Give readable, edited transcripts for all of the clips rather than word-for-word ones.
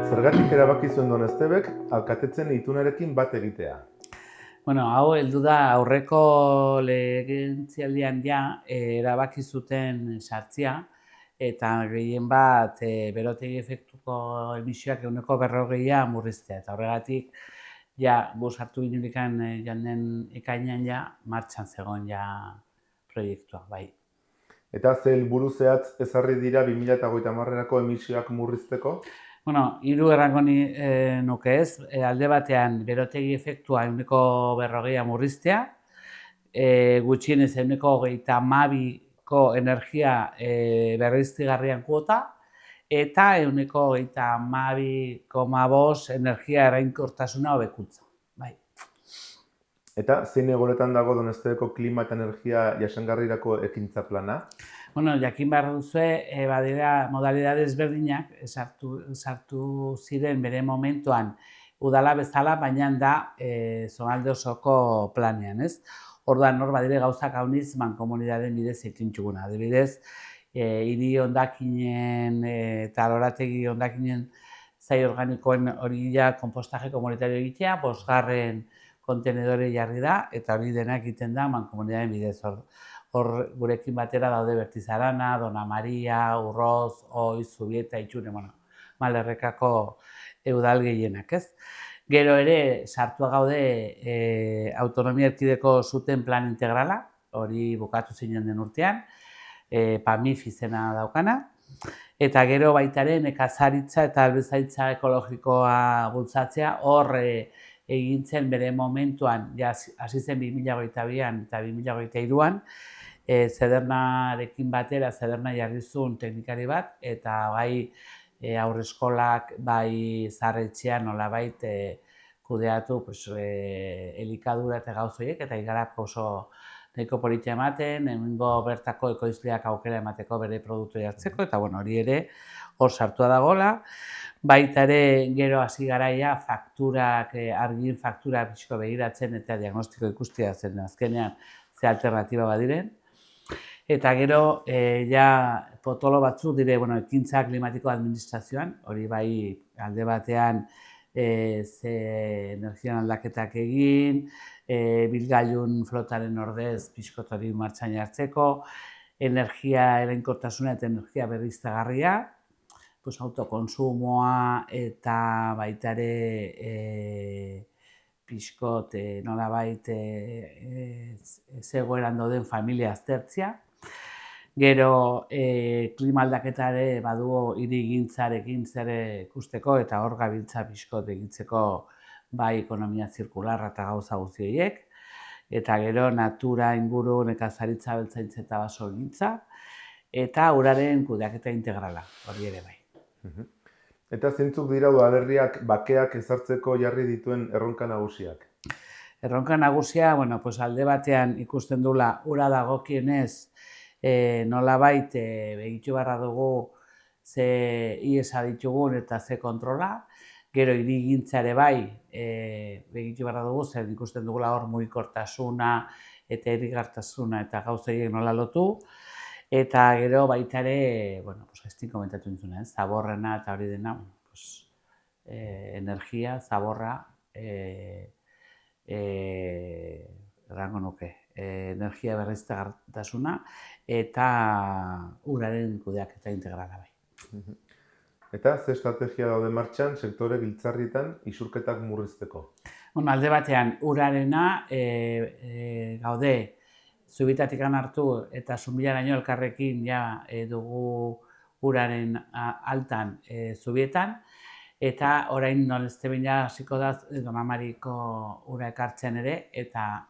Zergatik erabaki zuen Donestebek alkatetzen itunarekin bat egitea? Bueno, hau heldu da aurreko legegintzaldian erabaki zuten sartzea eta gehien bat berotegi efektuko emisioak 40% murriztea. Eta horregatik gu sartu ginenekan joan ekainean martxan zegoen proiektua, bai. Eta ze helburu zehatz ezarri dira 2030erako emisioak murrizteko? Bueno, hiru errango nuke ez, alde batean berotegi efektua 40% murriztea, gutxienez 22ko energia berriztagarrien kuota, eta 22,5 energia eraginkortasuna hobekuntza. Bai. Eta zein egoeretan dago Donestebeko klima eta energia jasangarrirako ekintza plana? Bueno, jakin behar duzue, badira modalidade ezberdinak sartu ziren bere momentuan udala bezala, baina da zonalde osoko planean, ez? Orduan, hor badire gauzak hauniz mankomunidaden bidez egin txuguna. Adibidez, hiri hondakinen eta lorategi hondakinen zai organikoen hori konpostaje komunitario egitea, 5. kontenedore jarri da, eta hori dena egiten da mankomunidaden bidez. Hor gurekin batera daude Bertizarana, Dona Maria, Urroz, Oiz, Zubieta, Itxune, Malerrekako udal gehienak, ez? Gero ere, sartua gaude autonomia erkideko zuten plan integrala, hori bukatu zinen den urtean, PAMIF izena daukana, eta gero baitaren nekazaritza eta albezaintza ekologikoa bultzatzea, hor egintzen bere momentuan, hasi zen 2022an eta 2023an, Zedernarekin batera, Zederna jarrizun teknikari bat, eta bai haurreskolak, bai zaharretxean nolabait kudeatu elikadura eta gauzoiek, eta igarap oso nahiko politia ematen, hemengo bertako ekoizleak aukera emateko bere produktu jartzeko, eta hori ere hor sartua dagoela. Baita ere gero hasi garaia fakturak, argin faktura pixko begiratzen eta diagnostiko ikustia zen azkenean ze alternatiba badiren. Eta gero, potolo batzuk dire, ekintza klimatiko administrazioan, hori bai alde batean ze energian aldaketak egin, bilgailun flotaren ordez pixkot hori martxan jartzeko, energia eraginkortasuna eta energia berriztagarria, autokonsumoa eta baita ere pixkot nolabait zegoeran dauden familia aztertzea. Gero klima aldaketa ere badugu hirigintzarekin zer ikusteko eta hor gabiltza pixkot egitzeko bai ekonomia zirkularra eta gauza guzti horiek. Eta gero natura inguru nekazaritza abeltzaintza eta basogintza eta uraren kudeaketa integrala, hori ere bai. Eta zeintzuk dira udalerriak bakeak ezartzeko jarri dituen erronka nagusiak? Erronka nagusia, alde batean ikusten dula ura dagokienez nolabait begitu beharra dugu ze iesa ditugun eta ze kontrola, gero hirigintza ere bai begitu beharra dugu, zer ikusten dugula hor mugikortasuna eta irrigartasuna eta gauzaiek nola lotu, eta gero baita ere, estin komentatu nintzuna, zaborrena eta hori dena, energia, zaborra, errango nuke, energia berriztagarritasuna eta uraren kudeaketa integrala bai. Eta ze estrategia daude martxan sektore giltzarrietan isurketak murrizteko? Alde batean urarena gaude Zubitatik hartu eta Zumbilaraino elkarrekin dugu uraren altan Zubietan, eta orain Donestebin hasiko da Dona Mariko ura ekartzen ere, eta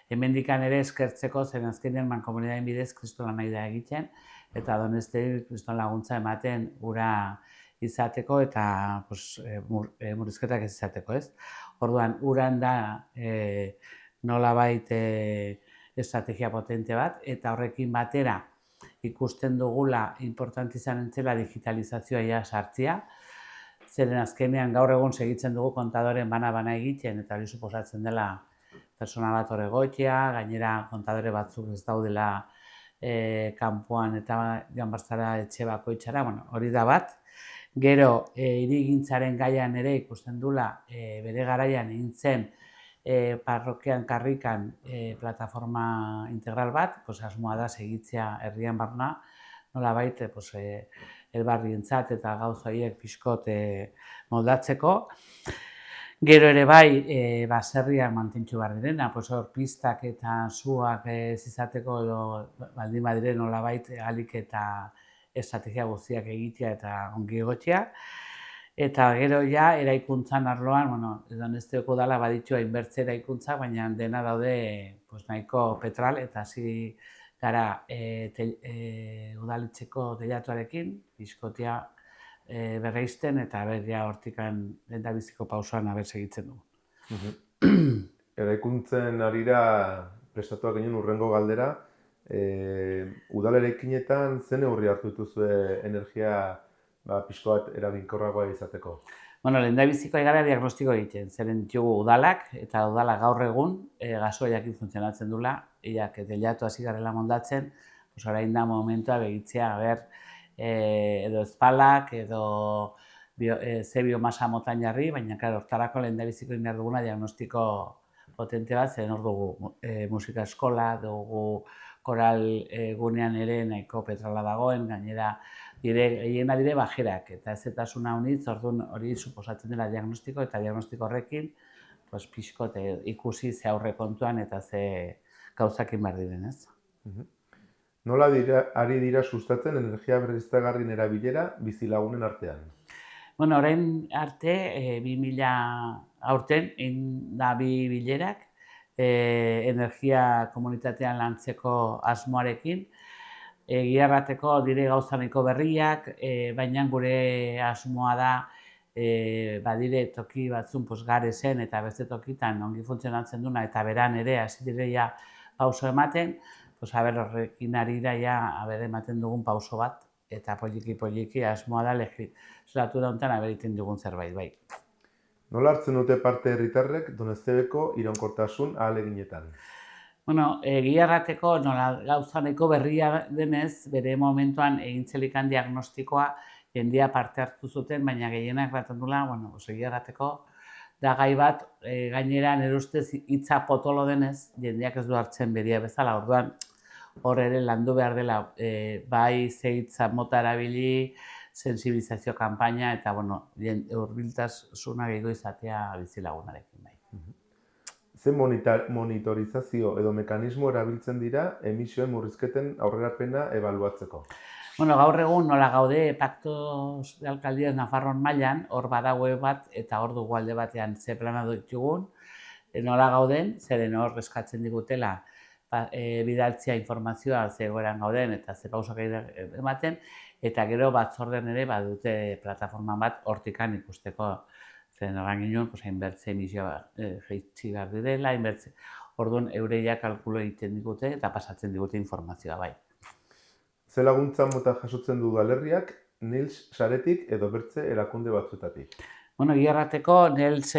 hemendikan ere eskertzeko zen azkenean mankomunidaden bidez kristola nahi da egiten, eta Donestebin kriston laguntza ematen ura izateko eta murrizketak ez izateko, ez? Orduan, uran da nolabait estrategia potente bat, eta horrekin batera ikusten dugula importante izan entzela digitalizazioa sartzea, zeren azkenean gaur egun segitzen dugu kontadoren bana egiten, eta hori suposatzen dela persona bat hor egoitea, gainera kontadore batzuk ez daudela kanpoan eta joan barzara etxe bakoitzara, hori da bat. Gero, hirigintzaren gaian ere ikusten dula, bere garaian egin zen parrokian karrikan plataforma integral bat, asmoa da segitzea herrian barna, nolabait elbarrientzat eta gauza horiek pixkot moldatzeko. Gero ere bai, baserriak mantentxu behar direna, hor pistak eta suak ez izateko edo baldin badire nolabait ahalik eta estrategia guztiak egitea eta ongi egotea. Eta gero ja, eraikuntzan arloan, Donezteko udala baditu hainbertze eraikuntza, baina dena daude nahiko petral eta hasi gara udaletxeko teilatuarekin, pixkotia berreizten eta hortikan lehendabiziko pausoan segitzen dugu. Eraikuntzen arira prestatuak ginen urrengo galdera, udal eraikinetan ze neurri hartu dituzue energia pixko bat eraginkorragoa izateko? Lehendabiziko gara diagnostiko egiten, zeren ditugu udalak, eta udalak gaur egun gasoiakin funtzionatzen dula, teilatu hasi garela moldatzen, orain da momentua begitzea, edo ezpalak, edo ze biomasa motan jarri, baina hortarako lehendabiziko egin behar duguna diagnostiko potente bat, zeren hor dugu musika eskola, dugu koral gunean ere nahiko petrala dagoen, gainera gehiena dire bajerak, eta ezetasuna honitz, hori suposatzen dela diagnostiko, eta diagnostiko horrekin pixkot ikusi ze aurre kontuan eta ze gauzakin behar diren, ez? Nola ari dira sustatzen energia berriztagarrien erabilera bizilagunen artean? Orain arte, 2000 aurten, da 2 bilerak, energia komunitatean lantzeko asmoarekin, egia errateko dire gauza nahiko berriak, baina gure asmoa da badire toki batzun Garezen eta beste tokitan ongi funtzionatzen duna eta beran ere hasi direia pauso ematen, horrekin ari da ematen dugun pauso bat eta poliki asmoa da legislatura honetan egiten dugun zerbait, bai. Nola hartzen dute parte herritarrek Doneztebeko iraunkortasun ahaleginetan? Egia errateko gauza nahiko berria denez, bere momentuan egin zelikan diagnostikoa jendia parte hartu zuten, baina gehienak erraten dula, egia errateko da gai bat, gainera nire ustez hitza potolo denez, jendeak ez du hartzen beria bezala, orduan hor ere landu behar dela, bai ze hitza mota erabili, sensibilizazio kanpaina eta hurbiltasuna gehiago izatea bizilagunarekin, bai. Ze monitorizazio edo mekanismo erabiltzen dira emisioen murrizketen aurrerapena ebaluatzeko? Gaur egun nola gaude Pactos de Alcaldías Nafarroan mailan, hor bada web bat eta hor dugu alde batean ze plana ditugun, nola gauden, zeren hor eskatzen digutela bidaltzea informazioa ze egoeran gauden eta ze pausak ematen, eta gero batzordean ere badute plataforma bat hortikan ikusteko. Zeren horren ginen, hainbertze emisioa jaitsi behar direla, hainbertze. Orduan, eureia kalkulo egiten digute eta pasatzen digute informazioa, bai. Ze laguntza mota jasotzen du udalerriak, NILS saretik edo bertze erakunde batzuetatik? Egia errateko, NILS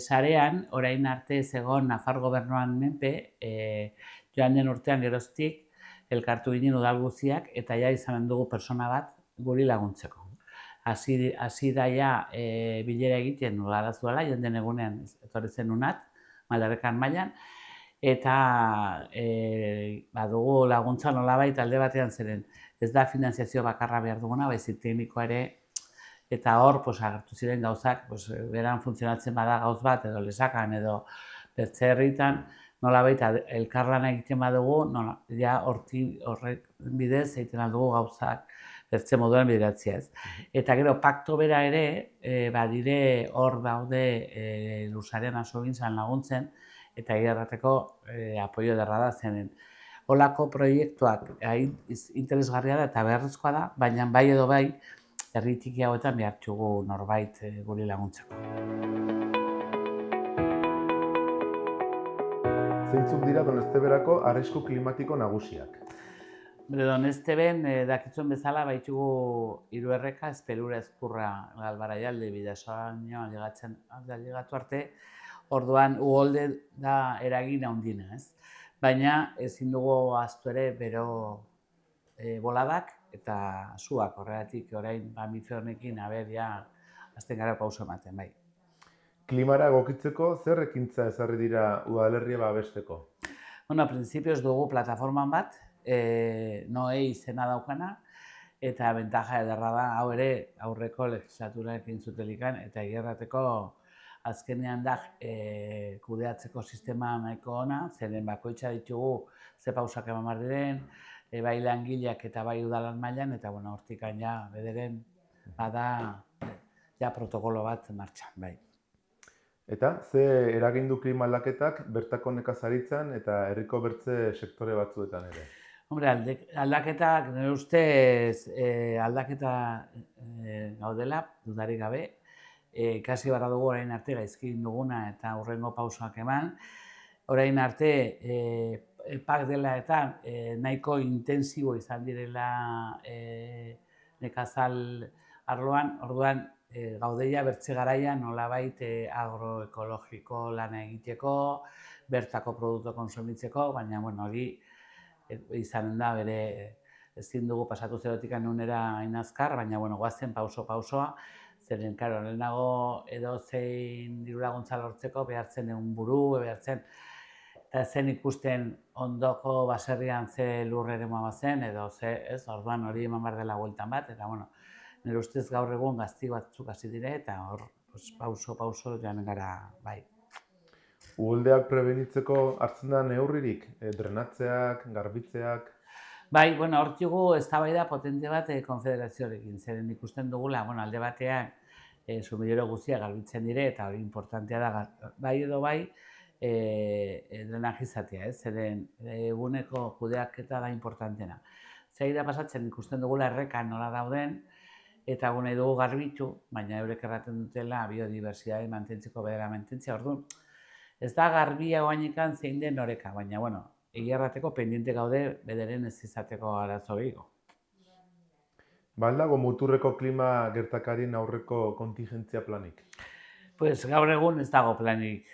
sarean, orain arte zegoen Nafar gobernuan menpe, joan den urtean geroztik, elkartu ginen udal guztiak, eta izanen dugu persona bat guri laguntzeko. Hasi daia bilera egiten garazuela, jonden egunean etorri zen unat, Maldarrekan mailan, eta badugu laguntza nolabait alde batean zeren. Ez da finanziazio bakarra behar duguna, baizik teknikoa ere, eta hor agertu ziren gauzak, beran funtzionatzen bada gauz bat, edo lesakan, edo bertze herritan, nolabait elkarlana egiten badugu, horrek bidez egiten aldugu gauzak, bertze moduan bideratzea ez. Eta gero, pakto bera ere, badire hor daude Lursarean aso gintzan laguntzen, eta egerrateko apoio derra da zenen. Holako proiektuak interesgarria da eta beharrezkoa da, baina bai edo bai, herri txiki hauetan behartxugu norbait guri laguntzeko. Zeintzuk dira Donezteberako arrisku klimatiko nagusiak? Donezteben, dakitzuen bezala, baitugu 3 erreka, Espelura, Ezkurra, Galbaraialde, Bidasoaino, ailegatu arte, orduan uholde da eragin handiena, ez? Baina ezin dugu ahaztu ere bero boladak eta suak, horregatik orain mamifero honekin ja azten gara pauso ematen, bai. Klimara egokitzeko zer ekintza ezarri dira udalerria babesteko? Bueno, prinsipioz dugu plataforman bat, NOE izena daukana, eta bentaja ederra da, hau ere aurreko legislaturarekin zutelikan, eta egerrateko azkenean da kudeatzeko sistema nahiko ona, zeren bakoitza ditugu ze pausak eman behar diren, bai langileak eta bai udalan mailan, eta hortikan ja bederen bada ja protokolo bat martxan, bai. Eta ze eragin du klima aldaketak bertako nekazaritzan eta herriko bertze sektore batzuetan ere? Hombre, aldaketak, nire ustez, aldaketa gaudela, dudarik gabe, ikasi barra dugu orain arte gaizki duguna eta hurrengo pausoak eman. Orain arte, epak dela eta nahiko intensibo izan direla nekazal arloan, orduan gaudeia bertze garaian nolabait agroekologiko lana egiteko, bertako produktu konsumitzeko, baina hori izanen da bere ezin dugu pasatu zerotik nunera hain azkar, baina goazen pauso-pausoa, zeren, lehenago edozein diru laguntza lortzeko behartzen egun buru, behartzen, eta zen ikusten ondoko baserrian ze lur eremua bazen, edo ez, orduan hori eman behar dela bueltan bat, eta nire ustez gaur egun gazti batzuk hasi dire, eta hor pauso-pauso joan gara, bai. Uholdeak prebenitzeko hartzen da neurririk? Drenatzeak, garbitzeak? Bai, hor dugu eztabaida potente bat konfederazioarekin, zeren ikusten dugula, alde batean sumidero guztiak garbitzen dire, eta hori importantea da, bai edo bai, drenajizatea, zeren eguneko kudeaketa da importantena. Zer da pasatzen ikusten dugula errekan nola dauden, eta nahi dugu garbitu, baina eurek erraten dutela biodibertsitate mantentzeko bedera mantentzea, orduan. Ez da garbia oainekan zein den oreka, baina, egia errateko pendiente gaude bederen ez izateko arazo gehiago. Ba dago muturreko klima gertakarien aurreko kontingentzia planik? Pues gaur egun ez dago planik.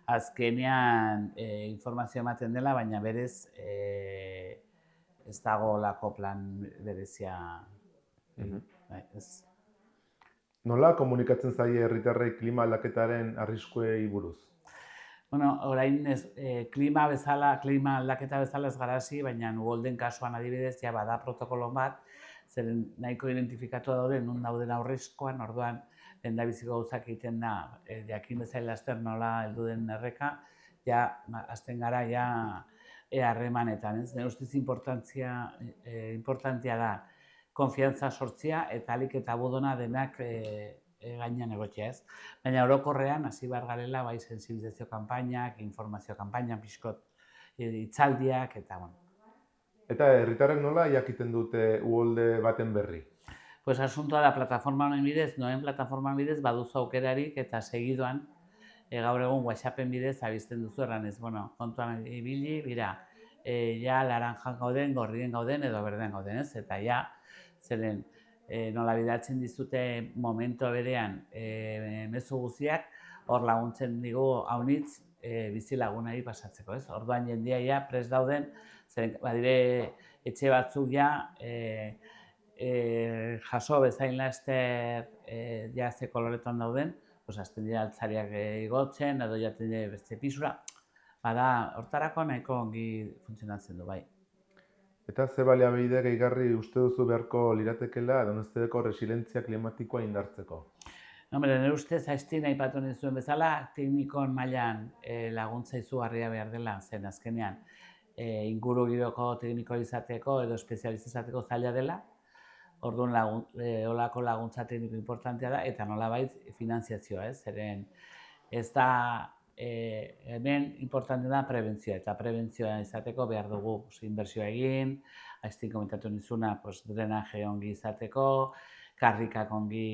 Azkenean informazio ematen dela, baina berez ez dago lako plan berezia. Nola komunikatzen zaie herritarrei klima aldaketaren arriskuei buruz? Orain klima aldaketa bezala ez gara hasi, baina uholden kasuan adibidez ja bada protokolo bat, zeren nahiko identifikatu dauden, non dauden aurrizkoan, orduan lehendabiziko gauzak egiten da, jakin bezaila laster nola heldu den erreka, ja hasten gara ja harremanetan, ez? Nire ustez importantea da konfiantza sortzea eta ahalik eta budona denak gainean egotea, ez? Baina orokorrean hasi behar garela bai sensibilizazio kanpainak, informazio kanpainak, pixkot hitzaldiak eta Eta herritarrek nola jakiten dute uholde baten berri? Pues asuntoa da plataforma honen bidez, noen plataforma bidez baduzu aukerarik eta segidoan gaur egun WhatsAppen bidez abizten duzu erranez, kontuan ibili, bira, ja laranjan gauden, gorrien gauden edo berden gauden, ez? Eta ja, zeren nola bidatzen dizute momento berean mezu guztiak, hor laguntzen digu haunitz bizilagunari pasatzeko, ez? Orduan jendia ja prest dauden, zeren badire etxe batzuk ja jaso bezain laster ja ze koloretan dauden, hasten dira altzariak igotzen, edo jaten dira beste pisura, bada hortarako nahiko ongi funtzionatzen du, bai. Eta ze baliabide gehigarri uste duzu beharko liratekeela Donostebeko resilientzia klimatikoa indartzeko? Nire ustez, haiztin aipatu nizuen bezala, teknikon mailan laguntza izugarria behar dela, zen azkenean inguru giroko tekniko izateko edo espezializateko zaila dela, orduan olako laguntza tekniko importantea da, eta nolabait finanziazioa, zeren ez da hemen importante da prebentzioa, eta prebentzioa izateko behar dugu inbertsioa egin, haiztin komentatu nizuna drenaje ongi izateko, karrikak ongi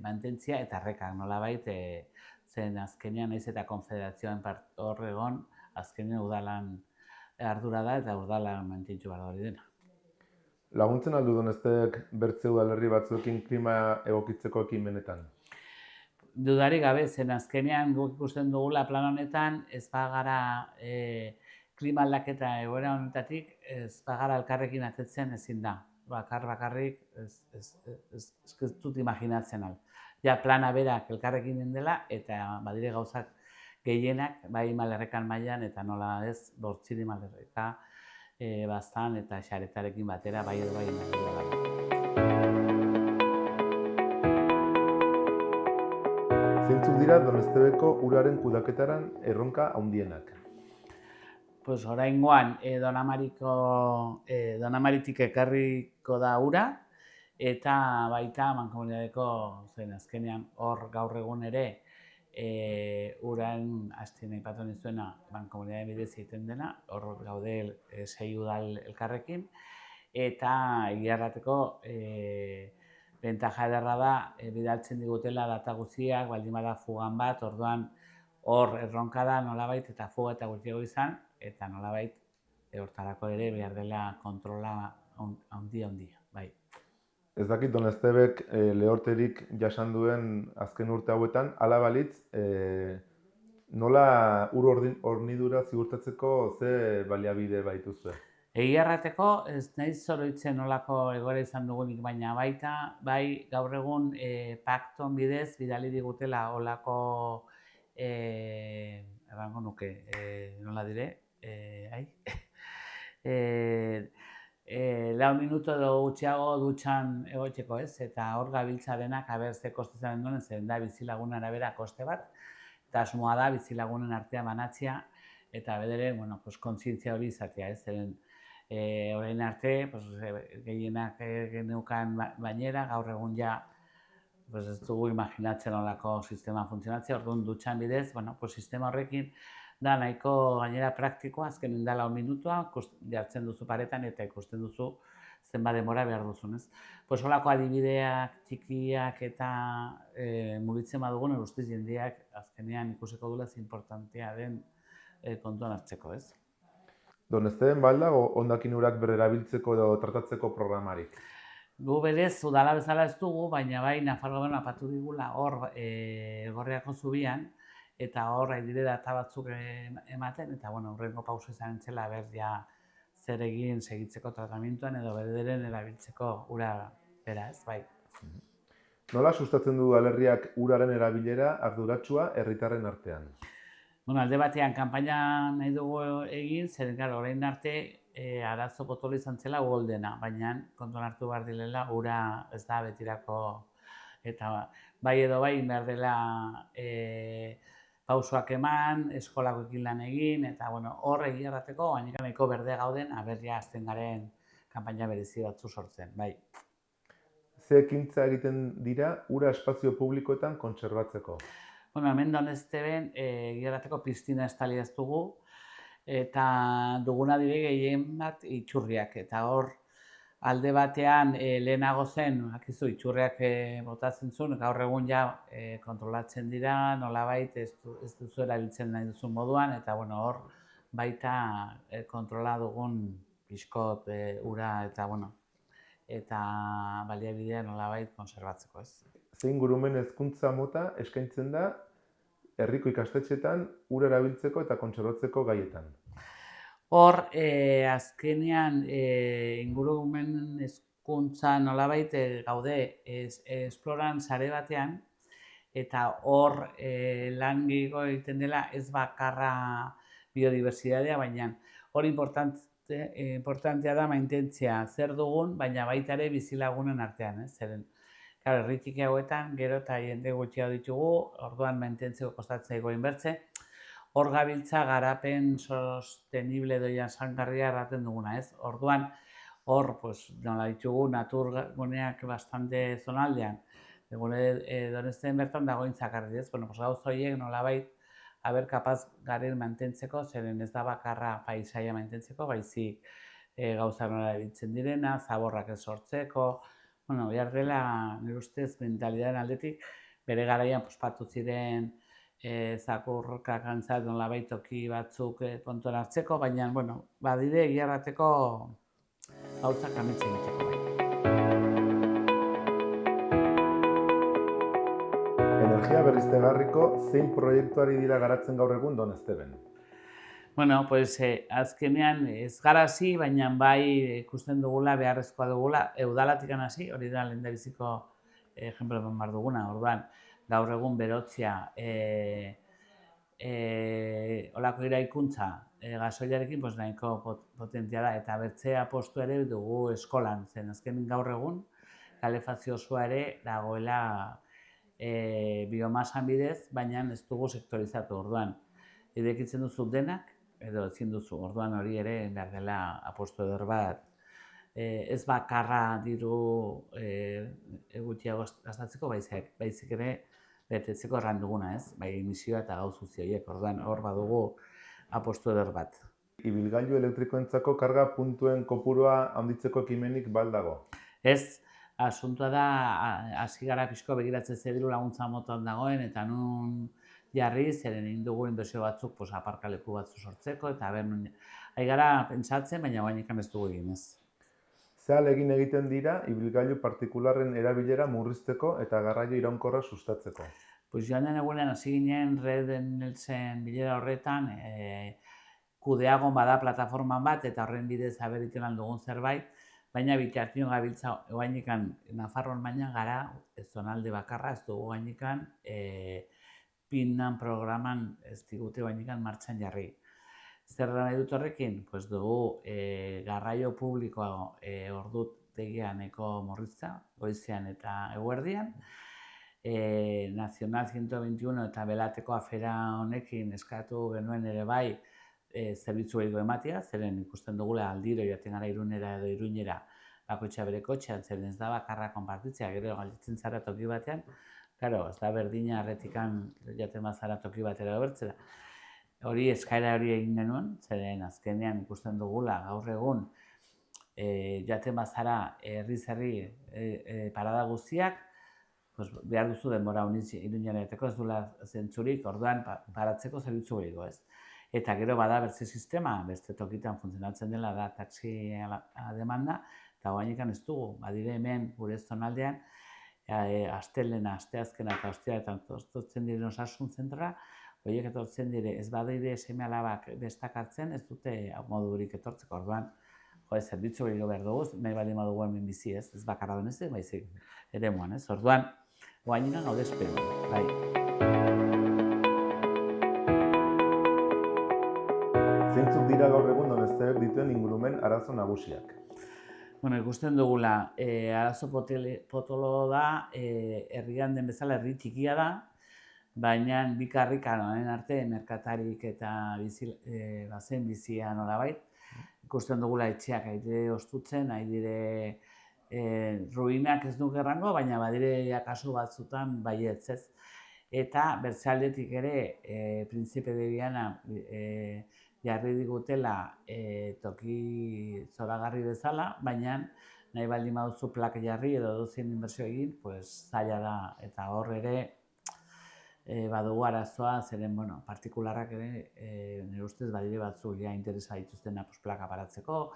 mantentzia eta errekak nolabait zen azkenean naiz eta konfederazioan hor egon, azkenean udalan ardura da eta udalan mantentzu behar hori dena. Laguntzen aldu Donostiak bertze udalerri batzuekin klima egokitzeko ekimenetan? Dudarik gabe, zen azkenean guk ikusten dugula plan honetan ez bagara klima aldaketa egoera honetatik ez bagara elkarrekin atetzen ezin da. Bakarrik ez dut imaginatzen al. Ja plana berak elkarrekin dela eta badire gauzak gehienak bai malerrekan mailan eta nola ez bortziri malerreka bastan eta xaretarekin batera bai edo bai dela. Zeintzuk dira Doneztebeko uraren kudaketaran erronka handienak? Pues oraingoan Donamaritik ekarriko da ura eta baita mankomunitateeko zen azkenean hor gaur egun ere uran astien aipatu nizuena mankomunitate bidez egiten dena, hor gaude 6 udal elkarrekin eta egiarrateko bentaja ederra da bidaltzen digutela data guztiak, baldin bada fugan bat, orduan hor erronka da nolabait eta fuga eta gutxiago izan, eta nolabait hortarako ere behar dela kontrola handia, bai. Ez dakit Doneztebek lehorterik jasan duen azken urte hauetan, hala balitz, nola ur hornidura ziurtatzeko ze baliabide baituzue? Egiarrateko ez naiz zoroitzen nolako egoera izan dugunik, baina baita, bai gaur egun pakton bidez bidali digutela olako errango nuke, nola dire, lau minuto edo gutxiago dutxan egotzeko ez, eta hor gabiltza denak aber ze koste zaren duen, zen da bizilagunen arabera koste bat, eta asmoa da bizilagunen artean banatzea, eta bedere, bueno, kontzientzia hori izatea ez, zeren orain arte, gehienak geneukan bainera, gaur egun ja ez dugu imaginatzen olako sistema funtzionatzea, orduan dutxan bidez, sistema horrekin da nahiko gainera praktikoa, azken da 4 minutua, jartzen duzu paretan eta ikusten duzu zenbat denbora behar duzun, ez? Olako adibideak, txikiak eta mugitzen badugun, ustez jendeak azkenean ikusiko duela importantea den kontuan hartzeko, ez? Donezteben baldago hondakin urak berrerabiltzeko edo tratatzeko programarik? Gu berez, udala bezala ez dugu, baina bai Nafarroa Gobernuak apatu digula hor Elgorriako zubian, eta hor dire data batzuk ematen, eta hurrengo pauso izan entzela ja zer egin segitzeko tratamentuan edo bederen erabiltzeko ura bera, ez bai. Nola sustatzen du udalerriak uraren erabilera arduratsua herritarren artean? Alde batean, kanpaina nahi dugu egin, zer orain arte arazo potolo izan zela uholdena, baina kontuan hartu behar dilela ura ez da betirako, eta bai edo bai behar dela pausoak eman, eskolakoekin lan egin, eta hor egiarrateko, gainera nahiko berde gauden, aberria azten garen kanpaina berezi batzu sortzen, bai. Ze ekintza egiten dira ura espazio publikoetan kontserbatzeko? Hemen Donezteben egiarrateko piztina estali ez dugu, eta duguna dire gehien bat itxurriak, eta hor alde batean lehenago zen, akizu, itxurriak botatzen zuen, gaur egun ja kontrolatzen dira, nolabait ez duzu erabiltzen nahi duzun moduan, eta hor baita kontrola dugun pixkot ura eta baliabidea nolabait konserbatzeko, ez. Zein ingurumen hezkuntza mota eskaintzen da herriko ikastetxeetan ura erabiltzeko eta kontserbatzeko gaietan? Hor, azkenean ingurumen hezkuntza nolabait gaude esploran sare batean, eta hor lan gehiago egiten dela ez bakarra biodibertsitatea, baina hor importantea da mantentzea zer dugun, baina baita ere bizilagunen artean, zeren herri txiki hauetan, gero eta jende gutxiago ditugu, orduan mantentzeko kostatzen zaigu inbertze. Hor gabiltza garapen sostenible edo jasangarria erraten duguna, ez? Orduan, hor, nola ditugu, naturguneak bastante zonaldean, Donezteben bertan dagoen zakarri, ez? Gauz horiek nolabait aber kapaz garen mantentzeko, zeren ez da bakarra paisaia mantentzeko, baizik gauza nola erabiltzen direna, zaborrak ez sortzeko, behar dela, nire ustez, mentalidaren aldetik, bere garaian patu ziren zakurrokak antzat nolabait toki batzuk kontuan hartzeko, baina, badire egiarrateko gauzak ametxe egiteko bai. Energia berriztagarriko zein proiektuari dira garatzen gaur egun Donezteben? Bueno, pues azkenean ez gara hasi, baina bai ikusten dugula, beharrezkoa dugula, udalatik hasi, hori da lehendabiziko ejemplo eman behar duguna, orduan, gaur egun berotzia olako eraikuntza gasoilarekin pues, nahiko potentia da, eta bertzea postu ere dugu eskolan, zen azkenin gaur egun, kalefazio osoa ere dagoela biomasan bidez, baina ez dugu sektorizatu orduan. Irekitzen duzu denak, edo ezin duzu, orduan hori ere behar dela apostu eder bat. Ez bakarra diru gutxiago gastatzeko, baizik ere betetzeko erran duguna, ez? Bai emisioa eta gauza guzti orduan hor badugu apostu eder bat. Ibilgailu elektrikoentzako karga puntuen kopurua handitzeko ekimenik baldago? Ez, asuntua da, hasi gara pixko begiratzen zer diru laguntza motan dagoen, eta nun jarri, zeren egin dugu inbesio batzuk pues, aparkaleku batzu sortzeko, eta ari gara pentsatzen, baina guainekan ez dugu egin ez. Ze egin egiten dira ibilgailu partikularren erabilera murrizteko eta garraio iraunkorra sustatzeko? Pues joan den egunean hasi ginen Reden Nelsen bilera horretan, kudeagon bada plataforman bat, eta horren bidez aberiten dugun zerbait, baina bitartion gabiltza guainekan Nafarroan baina gara, ez zonalde bakarra, ez dugu guainekan, PINAN programan ez digute guainekan martxan jarri. Zer nahi dut horrekin? Pues dugu garraio publikoa ordutegian murritza, goizean eta eguerdian. Nazional 121 eta Belateko afera honekin eskatu genuen ere bai zerbitzu gehiago ematea, zeren ikusten dugula aldiro joaten gara Irunera edo Iruñera bakoitza bere kotxean, zeren ez da bakarra konpartitzea, gero galditzen zara toki batean, claro, ez da berdina erretikan joaten bazara toki batera bertzera. Hori eskaera hori egin genuen, zeren azkenean ikusten dugula gaur egun joaten bazara herri parada guztiak, behar duzu denbora Iruñera ez duela zentzurik, orduan paratzeko zerbitzu gehiago ez. Eta gero bada bertze sistema, beste tokitan funtzionatzen dela da taxi demanda, eta guainekan ez dugu, badire hemen gure zonaldean, astelena, asteazkena eta ostialetan etortzen diren osasun zentrora, horiek etortzen dire, ez badire seme-alabak destakartzen, ez dute modurik etortzeko orduan, zerbitzu gehiago behar dugu, nahi baldin badugu hemen bizi ez bakarra denez, baizik ere moan ez, orduan, guainekan gaude espero, bai. Zeintzuk dira gaur egun Donostiak dituen ingurumen arazo nagusiak? Bueno, ikusten dugula, arazo potolo da, herrian den bezala herri txikia da, baina bikarrikan honen arte merkatarik eta bazen bizia nolabait. Ikusten dugula etxeak ari dire ostutzen, ari dire ruinak ez duk errango, baina badire kasu batzutan baietz ez. Eta bertzealdetik ere, Prinzipe de Viana jarri digutela toki zoragarri bezala, baina nahi baldin baduzu plaka jarri edo dozien inbertsio egin, zaila da, eta hor ere badugu arazoa, zeren, partikularrak ere, nire ustez badire batzu interesa dituztena plaka paratzeko,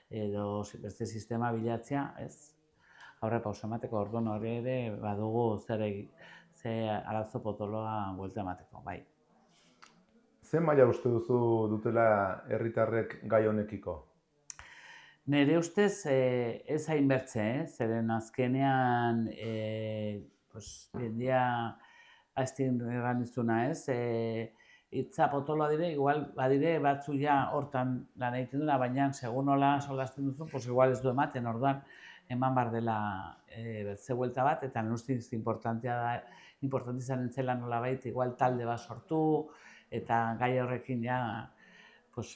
edo beste sistema bilatzea, ez? Aurre pausa emateko, orduan hori ere badugu ze arazo potoloa buelta emateko, bai. Zer maila uste duzu dutela herritarrek gai honekiko? Nire ustez ez hainbertze, zeren azkenean jendia aztien erranizuna ez, hitza potoloa dire, igual badire batzu ja hortan lan egiten duna, baina segun nola solasten duzu, igual ez du ematen, orduan eman bar dela bertze buelta bat, eta nire ustez importantia izan entzela nolabait, igual talde bat sortu, eta gai horrekin ja,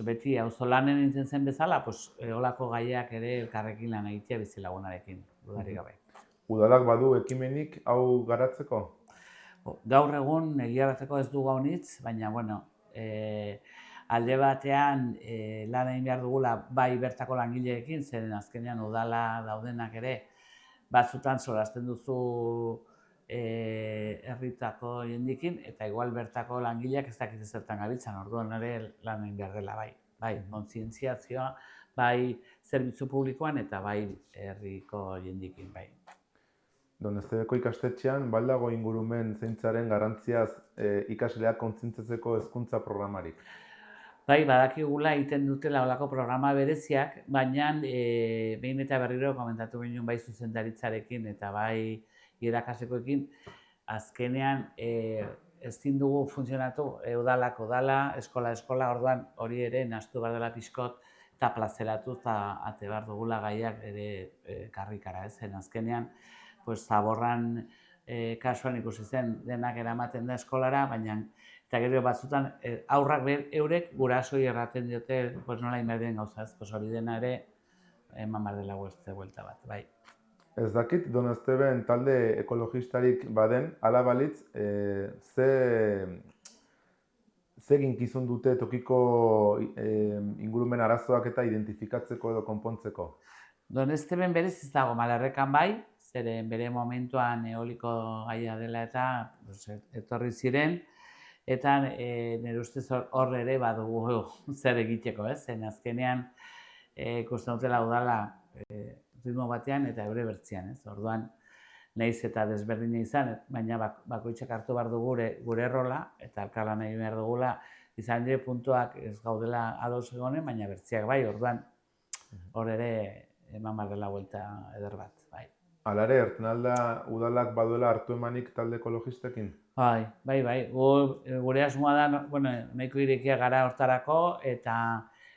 beti auzolanen nintzen zen bezala, olako gaiak ere elkarrekin lan egitea bizilagunarekin, dudarik gabe. Udalak badu ekimenik hau garatzeko? Gaur egun egiaratzeko ez du gaunitz, baina, alde batean lan egin behar dugula bai bertako langileekin, zeren azkenean udala daudenak ere, batzutan solasten duzu herritako jendikin, eta igual bertako langileak ez dakit zertan gabiltzan, orduan ere lan egin behar dela, bai, kontzientziazioa, bai zerbitzu publikoan eta bai herriko jendikin, bai. Donostiako ikastetxean, baldago ingurumen zaintzaren garrantziaz ikasleak kontzientziatzeko hezkuntza programarik? Bai, badakigula egiten dutela olako programa bereziak, baina behin eta berriro komentatu ginen bai zuzendaritzarekin eta bai irakaslekoekin, azkenean ezin dugu funtzionatu udala, eskola, orduan hori ere nahastu behar dela pixkot eta plazeratu eta ate behar dugula gaiak ere karrikara, zen azkenean zaborran kasuan ikusi zen denak eramaten da eskolara, baina eta gero batzutan aurrak eurek gurasoi erraten diote nola inberdien gauza ez, hori dena ere eman behar dela buelta bat, bai. Ez dakit, Donosteben talde ekologistarik baden, hala balitz, ze ginkizun dute tokiko ingurumen arazoak eta identifikatzeko edo konpontzeko? Donosteben berez ez dago, Malarrekan bai, zeren bere momentuan eoliko gaia dela eta etorri ziren, eta nire ustez hor ere badugu zer egiteko, zen azkenean ikusten dutela udala ritmo batean eta eure bertzean, orduan nahiz eta desberdina izan, baina bakoitzak hartu behar du gure errola eta elkarlana egin behar dugula, izan dire puntuak ez gaudela ados egonen, baina bertzeak bai, orduan hor ere eman behar dela buelta eder bat, bai. Hala ere, erten alda udalak baduela hartu emanik talde ekologistekin? Bai. Gure asmoa da, nahiko irekia gara hortarako eta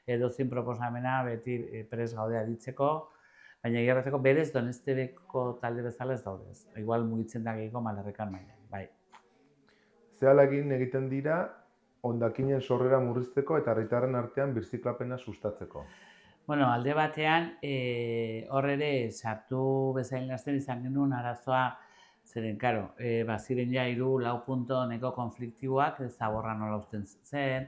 edozein proposamena beti prest gaudea ditzeko, baina egiarrateko berez Donostebeko talde bezala ez daudez. Igual mugitzen da gehiago Malarrekan mailan, bai. Zehalagin egiten dira hondakinen sorrera murrizteko eta herritarren artean birziklapena sustatzeko? Alde batean, hor ere sartu bezain lasten izan genuen arazoa, zeren, karo, baziren ja 3-4 punto neko konfliktiboak, zaborra nola uzten zen.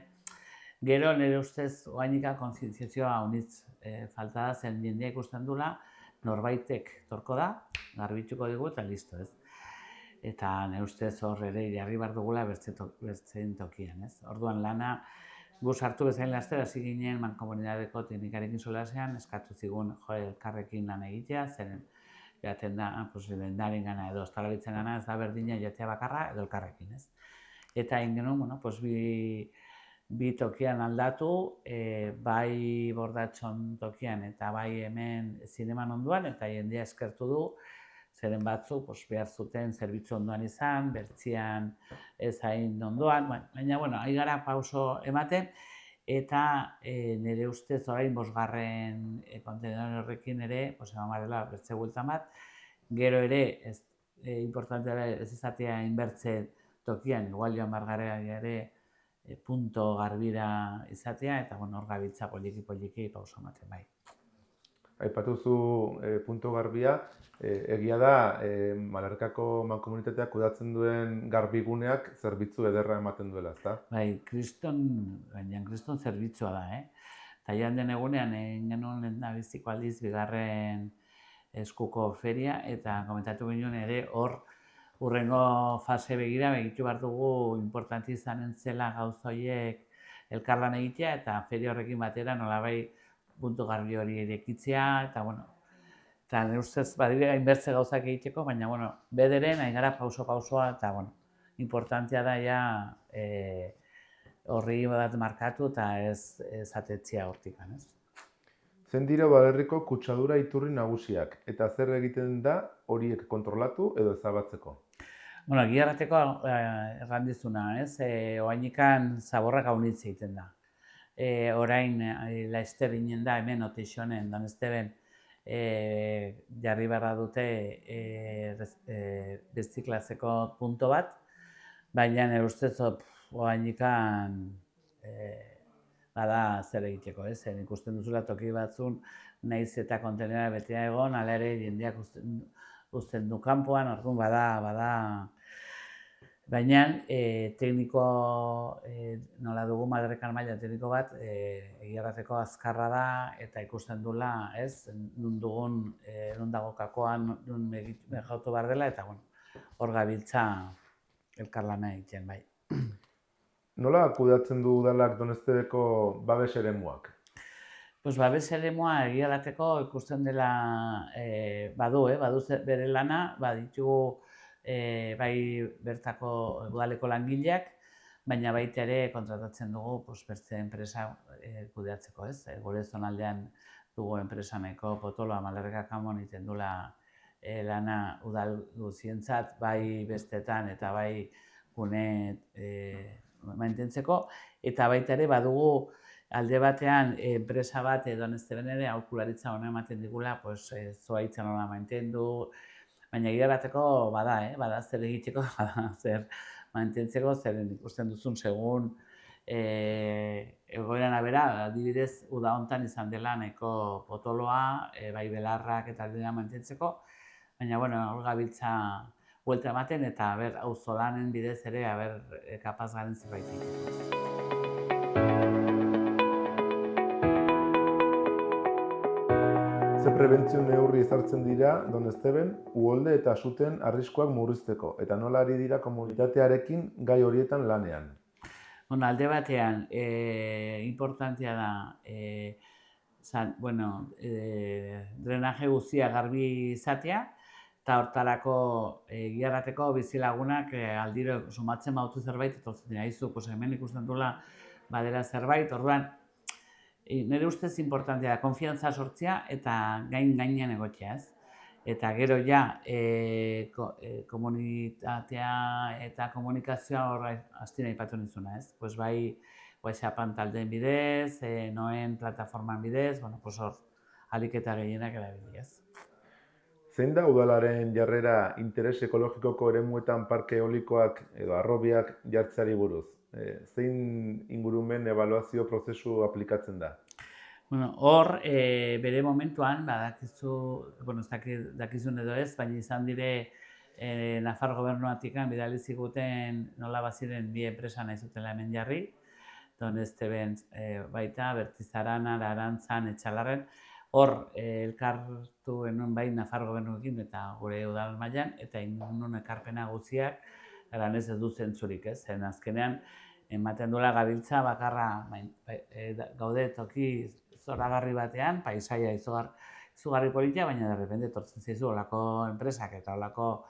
Gero, nire ustez, oainika kontzientziazioa honitz falta da, zen jendea ikusten dula, norbaitek torko da, garbitzuko dugu eta listo, ez. Eta nire ustez hor ere jarri behar dugula bertzen tokian, ez. Orduan lana, gu sartu bezain laster, hasi ginen mankomunidadeko teknikarekin solasean, eskatu zigun elkarrekin lan egitea, zeren jaten da, lendaren gana edo ostalaritzen gana, ez da berdina jatea bakarra edo elkarrekin, ez. Eta egin genuen, bi tokian aldatu, bai Bordatxon tokian eta bai hemen zineman onduan, eta jendea eskertu du, zeren batzu behar zuten zerbitzu ondoan izan, bertzian ez hain ondoan, baina, ari gara pauso ematen, eta nire ustez orain 5. kontenedore horrekin ere, eman barela bertze bueltan bat, gero ere, importantea ez izatea inbertze tokian, igual joan bargarea ere, punto garbira izatea, eta hor gabiltza poliki pauso ematen bai. Aipatuzu punto garbia, egia da Malarrekako mankomunitateak kudeatzen duen garbiguneak zerbitzu ederra ematen duela, ezta? Bai, kriston zerbitzua da, Eta joan den egunean egin genuen lehendabiziko aldiz 2. eskuko feria, eta komentatu ginen ere hor hurrengo fase begitu behar dugu importanti izanen zela gauza horiek elkarlan egitea, eta feria horrekin batera nolabai puntu garbi hori irekitzea, eta nire ustez badire hainbertze gauzak egiteko, baina, bederen, nahi gara pauso-pausoa, eta, importantea da ja horri bat markatu eta ez atetzia hortikan, ez. Zein dira udalerriko kutsadura iturri nagusiak, eta zer egiten da horiek kontrolatu edo ezabatzeko? Egiarrateko errandizuna, ez, oainikan zaborrak haunitz egiten da. Orain laizter ginen da hemen Oteixonen, Donosteben jarri beharra dute birziklatzeko punto bat, baina nire ustez oainikan bada zer egiteko, zen ikusten duzula toki batzun nahiz eta kontenera betea egon, hala ere jendeak uzten du kanpoan, orduan bada baina tekniko nola dugu Malarrekan maila tekniko bat egiarrateko azkarra da eta ikusten dula, ez, nun dugun, nun dago kakoan, nun mejautu behar dela, eta hor gabiltza elkarlana egiten, bai. Nola kudeatzen du udalak Donostebeko babes eremuak? Babes eremua egiarrateko ikusten dela badu bere lana, baditugu bai bertako udaleko langileak, baina baita ere kontratatzen dugu beste enpresa kudeatzeko, ez? Gure zonaldean dugu enpresa nahiko potoloa, Malerreka Kamon egiten dula lana udal guzientzat, bai bestetan eta bai gune mantentzeko, eta baita ere badugu alde batean enpresa bat edo Donezteben ere aholkularitza ona ematen digula, zuhaitza nola mantendu, baina egia bateko bada zer egiteko, bada zer mantentzeko, zeren ikusten duzun segun egoeran abera, adibidez, uda hontan izan dela nahiko potoloa, bai belarrak eta aldera mantentzeko, baina, hor gabiltza buelta ematen eta auzolanen bidez ere kapaz garen zerbait egiteko. Ze prebentzio neurri ezartzen dira Donezteben uholde eta suten arriskuak murrizteko, eta nola ari dira komunitatearekin gai horietan lanean? Alde batean, importantea da, drenaje guztia garbi izatea, eta hortarako giarrateko bizilagunak aldiro sumatzen bautu zerbait, etortzen dira, hemen ikusten duela badera zerbait, orduan, nire ustez importantea da, konfiantza sortzea eta gainean egotea, ez? Eta gero komunitatea eta komunikazioa horra hastin aipatu nizuna, ez? Bai, WhatsAppan taldeen bidez, noen plataforman bidez, hor, ahalik eta gehienak erabili, ez? Zein da udalaren jarrera interes ekologikoko eremuetan parke eolikoak edo harrobiak jartzeari buruz? Zein ingurumen ebaluazio prozesu aplikatzen da? Hor, bere momentuan, dakizun edo ez, baina izan dire Nafar gobernuatik bidali ziguten nola baziren bi enpresa nahi zutela hemen jarri, Donezteben baita, Bertizarana, Arantzan, Etxalarren, hor elkartu genuen bai Nafar gobernuekin eta gure udal mailan, eta ingun ekarpena guztiak, ez du zentzurik, ez? Zen azkenean, ematen duela gabiltza bakarra gaude toki zoragarri batean, paisaia izugarri politia, baina derrepende etortzen zaizu olako enpresak eta olako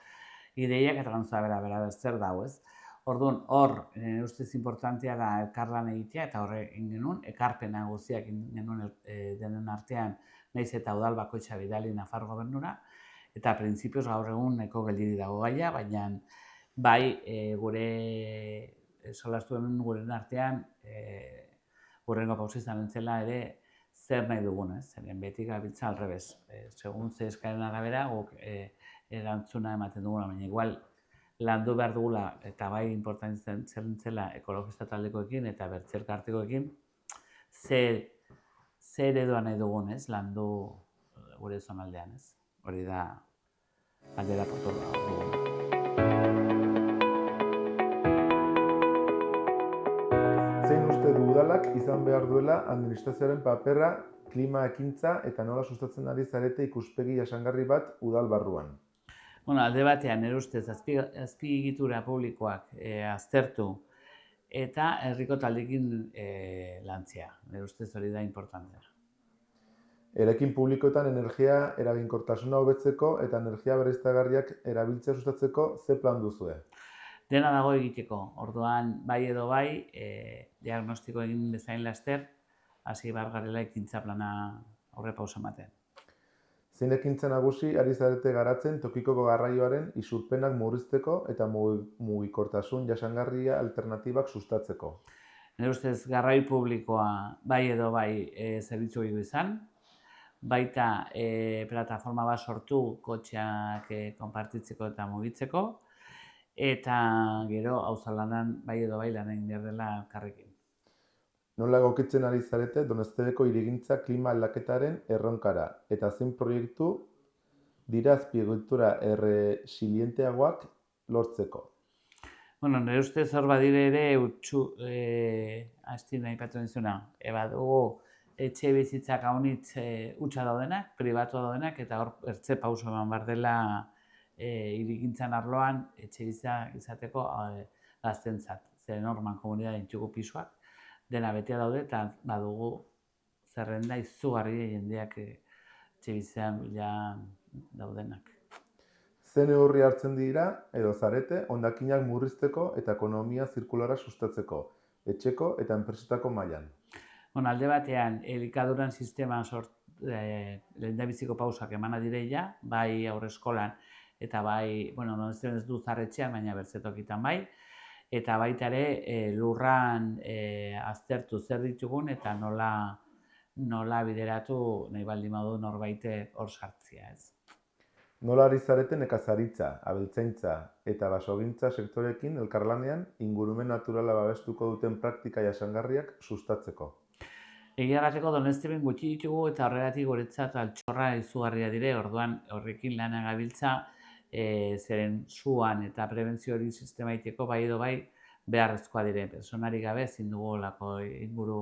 ideiak eta gantza bera zer dago, ez? Orduan, hor, ustez importantea da elkarlan egitea eta horre egin genuen, ekarpena guztiak egin genuen denen artean, nahiz eta udal bakoitza bidali Nafar gobernura, eta printzipioz gaur egun nahiko geldi dago gaia, baina bai gure solastu genuen guren artean hurrengo pausa izan entzela ere zer nahi dugun, ez? Zeren beti gabiltza alrebez. Segun ze eskaren arabera, guk erantzuna ematen duguna, baina igual landu behar dugula, eta bai importantzen zela ekologista taldekoekin eta bertzerkartekoekin, zer ereduan nahi dugun, ez? Landu gure zonaldean, ez? Hori da aldera potoloa duguna. Zein uste du udalak izan behar duela administrazioaren papera, klima ekintza eta nola sustatzen ari zarete ikuspegi jasangarri bat udal barruan? Alde batean, nire ustez, azpiegitura publikoak aztertu eta herriko taldeekin lantzea. Nire ustez hori da importantea. Eraikin publikoetan energia eraginkortasuna hobetzeko eta energia berriztagarriak erabiltzea sustatzeko ze plan duzue? Dena dago egiteko. Orduan, bai edo bai, diagnostiko egin bezain laster, hasi behar garela ekintza plana aurre pausa ematen. Zein ekintza nagusi ari zarete garatzen tokiko garraioaren isurpenak murrizteko eta mugikortasun jasangarria alternatibak sustatzeko? Nire ustez, garraio publikoa bai edo bai zerbitzu gehiago izan, baita plataforma bat sortu kotxeak konpartitzeko eta mugitzeko, eta gero auzolanan bai edo bai lan egin behar dela elkarrekin. Nola egokitzen ari zarete Doneztebeko hirigintza klima aldaketaren erronkara eta zein proiektu dira azpiegitura erresilienteagoak lortzeko? Nire ustez hor badire ere hastin aipatu nizuna. Badugu etxe bizitzak haunitz hutsa daudenak, pribatu daudenak, eta hor ertze pauso eman behar dela hirigintzan arloan etxe bizitza izateko gaztentzat. Zer norman komunitatea intxuko pisuak, dena betea daude eta badugu zerrenda izugarri jendeak etxe bizitzean bila daudenak. Ze neurri hartzen dira edo zarete hondakinak murrizteko eta ekonomia zirkularra sustatzeko, etxeko eta enpresetako mailan? Bueno, alde batean, elikaduran sistema lehendabiziko pausak emana direia, bai aurreskolan eta bai, bueno, ez du zarretxean, baina bertzetokitan bai, eta baita ere lurran aztertu zer ditugun eta nola bideratu nahi baldin badu norbaite hor sartzea, ez. Nola ari zarete nekazaritza, abeltzaintza eta basogintza sektoreekin elkarlanean ingurumen naturala babestuko duten praktika jasangarriak sustatzeko? Egia errateko Donestiben gutxi ditugu eta horregatik guretzat altxorra izugarria dire, orduan horrekin lana gabiltza, zeren suan eta prebentzio hori sistema egiteko bai edo bai beharrezkoa dire. Personari gabe ezin dugu olako inguru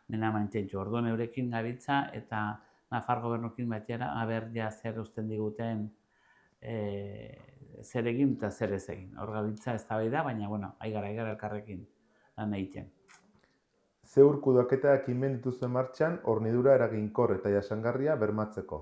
dena mantentzu. Orduan eurekin gabiltza eta Nafar gobernukin batera aber ja zer usten diguten zer egin eta zer ez egin. Hor gabiltza eztabaida, baina bueno, aigara elkarrekin lan egiten. Ze kudeaketa ekimen dituzue martxan hornidura eraginkor eta jasangarria bermatzeko?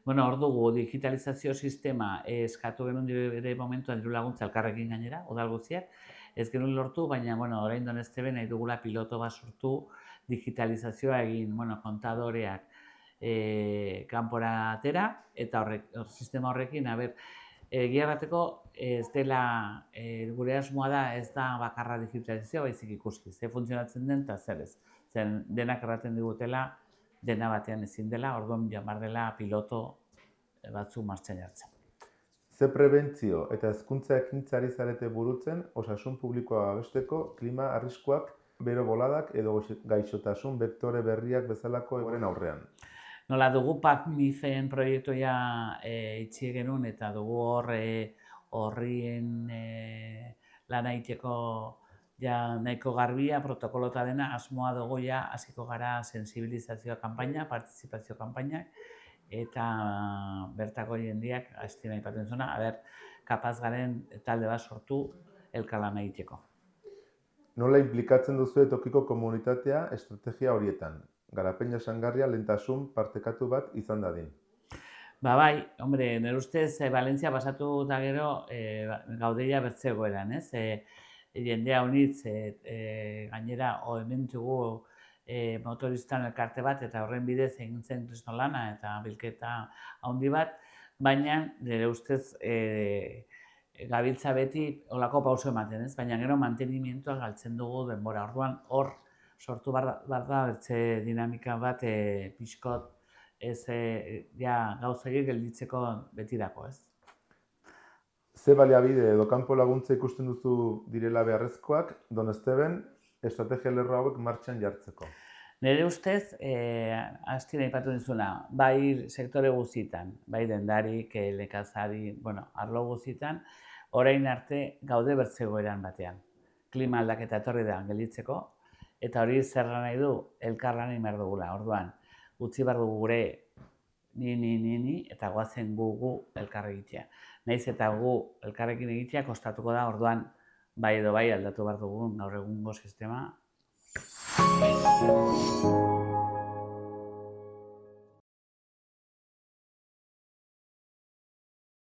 Bueno, hor dugu digitalizazio sistema eskatu genuen ere momentuan diru laguntza elkarrekin gainera, udal guztiak, ez genuen lortu, baina bueno, orain Donesteben nahi dugula piloto bat sortu digitalizazioa egin, bueno, kontadoreak kanpora atera eta sistema horrekin, egia errateko ez dela, gure asmoa da ez da bakarra digitalizazioa baizik ikusi, ze funtzionatzen den eta zer ez. Zen denak erraten digutela, dena batean ezin dela, orduan jamar dela piloto batzu martxan jartzen. Ze prebentzio eta hezkuntza ekintza ari zarete burutzen osasun publikoa babesteko klima arriskuak, bero boladak edo gaixotasun bektore berriak bezalako egoeren aurrean? Nola dugu PACMIFen proiektua itxi genuen eta dugu horrien lan egiteko nahiko garbia, protokolota dena, asmoa dugu hasiko gara sensibilizazioa kanpaina, partizipazio kanpainak, eta bertako jendeak, aztien aipatzen zuna, kapaz garen talde bat sortu elkarlan egiteko. Nola implikatzen duzu tokiko komunitatea estrategia horietan? Garapen jasangarria lehentasun partekatu bat izan dadin. Bai, hombre, nire ustez Valentzia pasatu eta gero gaudeia bertzegoeran, ez? Jendea honitz, gainera, hemen dugu motoristan elkarte bat eta horren bidez egin zen kristolana eta bilketa handi bat, baina nire ustez gabiltza beti olako pauso ematen, ez? Baina gero mantenimientoa galtzen dugu denbora. Orduan hor sortu behar da bertze dinamika bat pixkot gauzaiek gelditzeko betirako, ez? Ze baliabide edo kanpo laguntza ikusten duzu direla beharrezkoak Donesteben estrategia lerro hauek martxan jartzeko? Nire ustez, aztien aipatu dizuna, bai sektore guztietan, bai dendarik, nekazari, arlo guztietan, orain arte gaude bertzegoeran batean. Klima aldaketa etorri da gelditzeko, eta hori zer nahi du elkarlan egin behar dugula. Orduan, utzi behar dugu gure ni, eta goazen gu elkar egitea. Nahiz eta gu elkarrekin egitea kostatuko da, orduan, bai edo bai aldatu behar dugu gaur egungo sistema.